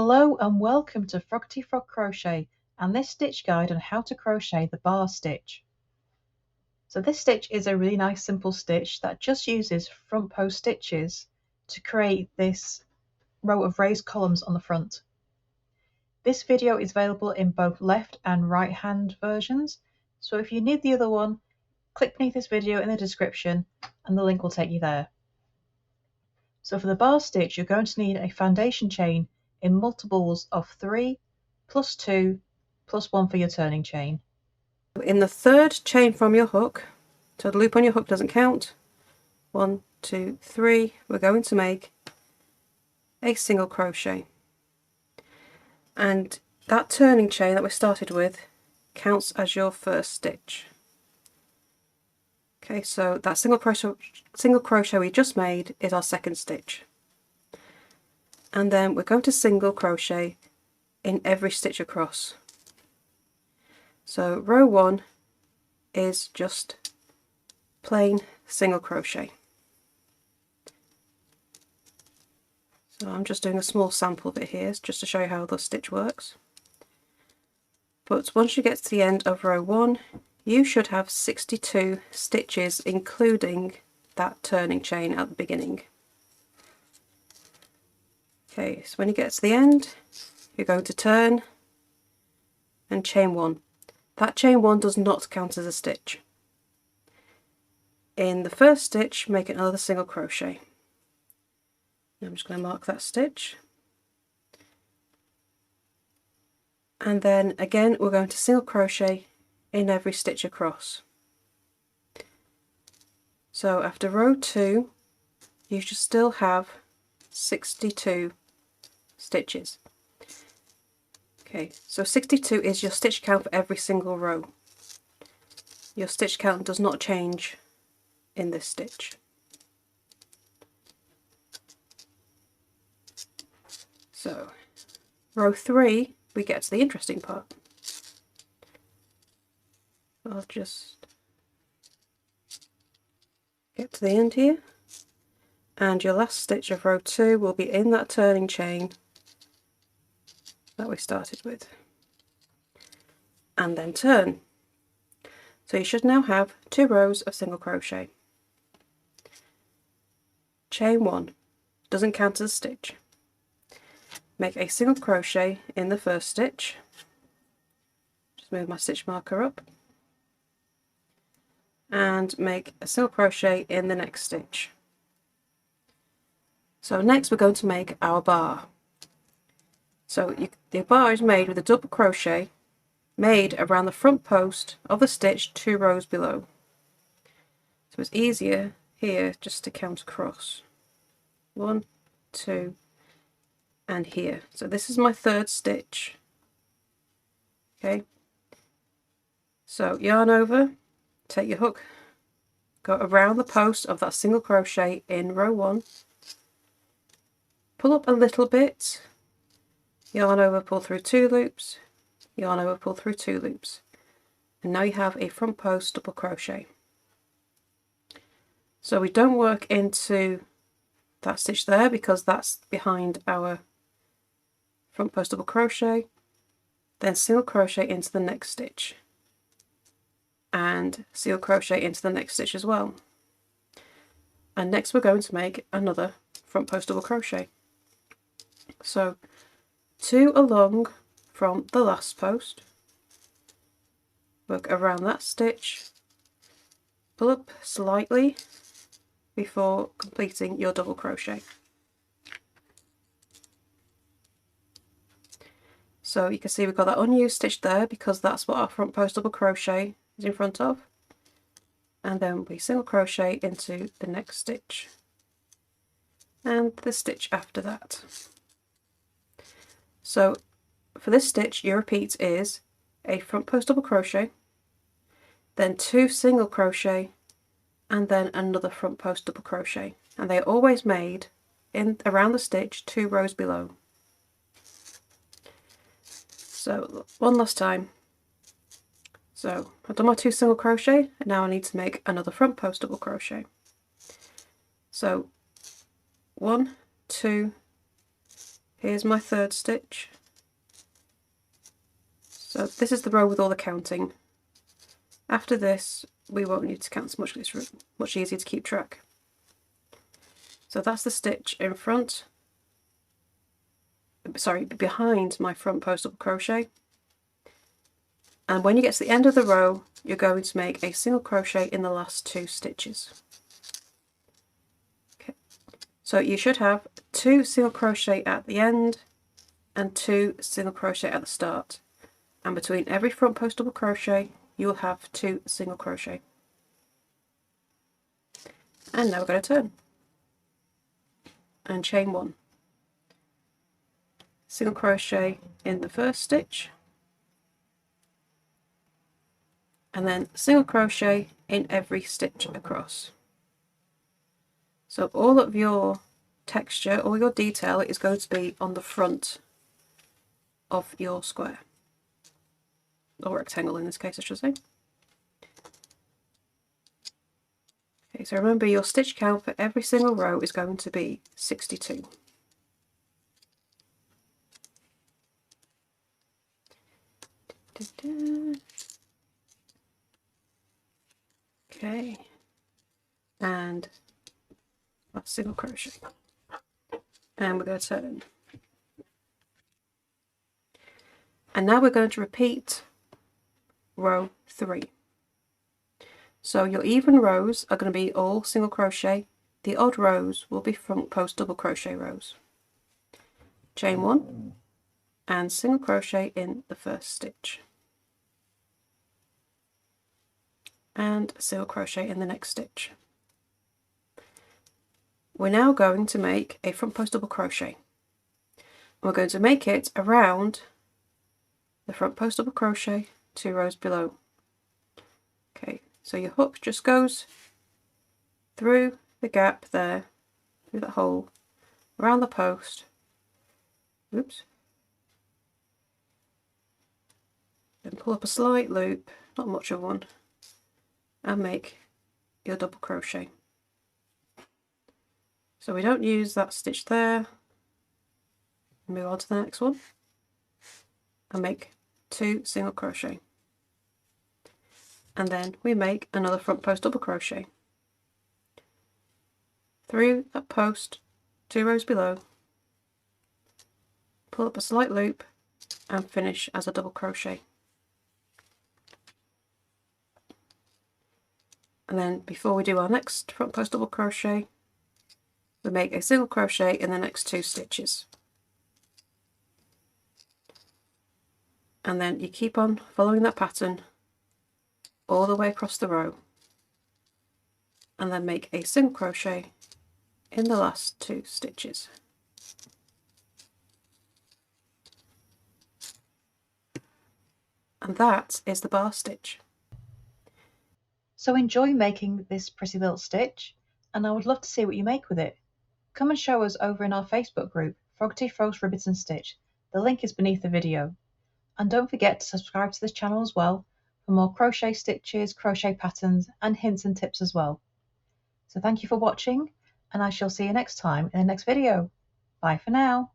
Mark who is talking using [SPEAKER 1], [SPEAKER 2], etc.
[SPEAKER 1] Hello and welcome to Froggity Frog Crochet and this stitch guide on how to crochet the bar stitch. So this stitch is a really nice simple stitch that just uses front post stitches to create this row of raised columns on the front. This video is available in both left and right hand versions, so if you need the other one, click beneath this video in the description and the link will take you there. So for the bar stitch you're going to need a foundation chain in multiples of 3 plus 2 plus 1 for your turning chain.
[SPEAKER 2] In the third chain from your hook, so the loop on your hook doesn't count, 1, 2, 3, we're going to make a single crochet, and that turning chain that we started with counts as your first stitch. Okay, so that single crochet we just made is our second stitch, and then we're going to single crochet in every stitch across. So row 1 is just plain single crochet. So I'm just doing a small sample bit here just to show you how the stitch works. But once you get to the end of row 1, you should have 62 stitches, including that turning chain at the beginning. Okay, so when you get to the end, you're going to turn and chain 1. That chain 1 does not count as a stitch. In the first stitch, make another single crochet. I'm just going to mark that stitch. And then again, we're going to single crochet in every stitch across. So after row 2, you should still have 62 stitches. Okay, so 62 is your stitch count for every single row. Your stitch count does not change in this stitch. So row 3, we get to the interesting part. I'll just get to the end here, and your last stitch of row 2 will be in that turning chain that we started with, and then turn. So you should now have 2 rows of single crochet. Chain 1, doesn't count as a stitch. Make a single crochet in the first stitch. Just move my stitch marker up. And make a single crochet in the next stitch. So next we're going to make our bar. So the bar is made with a double crochet made around the front post of the stitch 2 rows below. So it's easier here just to count across. 1, 2, and here. So this is my third stitch. Okay. So yarn over, take your hook, go around the post of that single crochet in row 1, pull up a little bit, yarn over, pull through 2 loops, yarn over, pull through 2 loops, and now you have a front post double crochet. So we don't work into that stitch there because that's behind our front post double crochet, then single crochet into the next stitch and single crochet into the next stitch as well. And next we're going to make another front post double crochet. So 2 along from the last post, work around that stitch, pull up slightly before completing your double crochet. So you can see we've got that unused stitch there because that's what our front post double crochet is in front of, and then we single crochet into the next stitch and the stitch after that. So for this stitch your repeat is a front post double crochet, then 2 single crochet, and then another front post double crochet, and they're always made in around the stitch 2 rows below. So one last time. So I've done my 2 single crochet, and now I need to make another front post double crochet. So 1, 2, Here's my third stitch. So this is the row with all the counting. After this, we won't need to count so much, it's much easier to keep track. So that's the stitch in front, sorry, behind my front post double crochet. And when you get to the end of the row, you're going to make a single crochet in the last 2 stitches. Okay, so you should have 2 single crochet at the end and 2 single crochet at the start. And between every front post double crochet, you will have 2 single crochet. And now we're going to turn and chain 1. Single crochet in the first stitch, and then single crochet in every stitch across. So all of your texture, all your detail is going to be on the front of your square, or rectangle in this case I should say. Okay, so remember your stitch count for every single row is going to be 62. Okay, and that's single crochet, and we're going to turn. And now we're going to repeat row 3. So your even rows are going to be all single crochet, the odd rows will be front post double crochet rows. Chain 1 and single crochet in the first stitch, and single crochet in the next stitch. We're now going to make a front post double crochet. We're going to make it around the front post double crochet 2 rows below. Okay, so your hook just goes through the gap there, through that hole, around the post, oops, then pull up a slight loop, not much of one, and make your double crochet. So we don't use that stitch there. Move on to the next one and make 2 single crochet, and then we make another front post double crochet through that post 2 rows below, pull up a slight loop and finish as a double crochet. And then before we do our next front post double crochet, we make a single crochet in the next 2 stitches. And then you keep on following that pattern all the way across the row, and then make a single crochet in the last 2 stitches. And that is the bar stitch.
[SPEAKER 1] So enjoy making this pretty little stitch, and I would love to see what you make with it. Come and show us over in our Facebook group, Froggity Frogs Ribbons and Stitch. The link is beneath the video. And don't forget to subscribe to this channel as well for more crochet stitches, crochet patterns and hints and tips as well. So thank you for watching, and I shall see you next time in the next video. Bye for now.